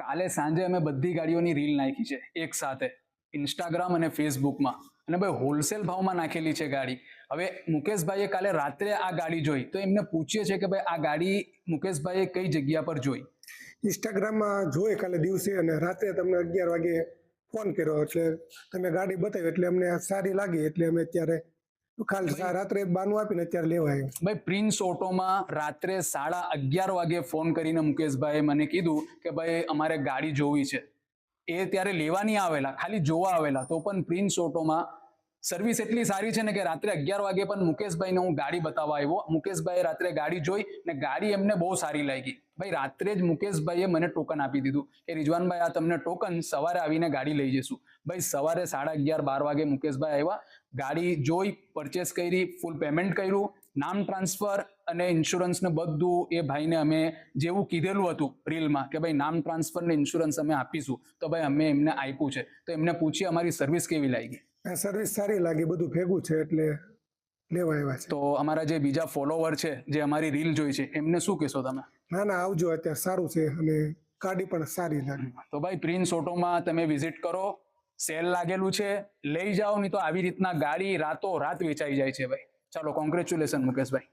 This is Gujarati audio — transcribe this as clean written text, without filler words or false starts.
કાલે સાંજે અમે બધી ગાડીઓની રીલ નાખી છે એક સાથે ઇન્સ્ટાગ્રામ અને ફેસબુકમાં, અને ભાઈ હોલસેલ ભાવમાં નાખેલી છે ગાડી. હવે મુકેશભાઈએ કાલે રાત્રે આ ગાડી જોઈ તો એમને પૂછીએ છે કે ભાઈ આ ગાડી મુકેશભાઈએ કઈ જગ્યા પર જોઈ? ઇન્સ્ટાગ્રામમાં જોઈ કાલે દિવસે, અને રાત્રે તમને 11 વાગે ફોન કર્યો એટલે તમે ગાડી બતાવી એટલે અમને સારી લાગી એટલે અમે અત્યારે કાલ રાત્રે બાનું આપીને અત્યારે લેવા આવ્યો. ભાઈ પ્રિન્સ ઓટોમાં રાત્રે 11:30 વાગે ફોન કરીને મુકેશભાઈએ મને કીધું કે ભાઈ અમારે ગાડી જોવી છે. એ ત્યારે લેવા નહીં આવેલા, ખાલી જોવા આવેલા, તો પણ પ્રિન્સ ઓટોમાં સર્વિસ એટલી સારી છે ને કે રાત્રે 11 વાગે પણ મુકેશભાઈને હું ગાડી બતાવવા આવ્યો. મુકેશભાઈએ રાત્રે ગાડી જોઈ ને ગાડી એમને બહુ સારી લાગી. ભાઈ રાત્રે જ મુકેશભાઈએ મને ટોકન આપી દીધું કે રિજવાનભાઈ આ તમને ટોકન, સવારે આવીને ગાડી લઈ જઈશું. ભાઈ સવારે 11:30-12 વાગે મુકેશભાઈ આવ્યા, ગાડી જોઈ, પરચેસ કરી, ફૂલ પેમેન્ટ કર્યું, નામ ટ્રાન્સફર અને ઇન્સ્યોરન્સ ને બધું એ ભાઈને અમે જેવું કીધેલું હતું રીલમાં કે ભાઈ નામ ટ્રાન્સફર ને ઇન્સ્યોરન્સ અમે આપીશું, તો ભાઈ અમે એમને આપ્યું છે. તો એમને પૂછી અમારી સર્વિસ કેવી લાગી? સર્વિસ સારી લાગી, બધું ભેગું છે એટલે લેવા આવ્યા છે. તો અમારા જે બીજા ફોલોવર છે જે અમારી રીલ જોઈ છે એમને શું કહેશો તમે? ના આવજો, અત્યારે સારું છે અને ગાડી પણ સારી લાગી. તો ભાઈ પ્રિન્સ ઓટોમાં તમે વિઝિટ કરો, સેલ લાગેલું છે, લઈ જાઓ, નહીં તો આવી રીતના ગાડી રાતો રાત વેચાઈ જાય છે ભાઈ. ચાલો, કોંગ્રેચ્યુલેશન મુકેશભાઈ.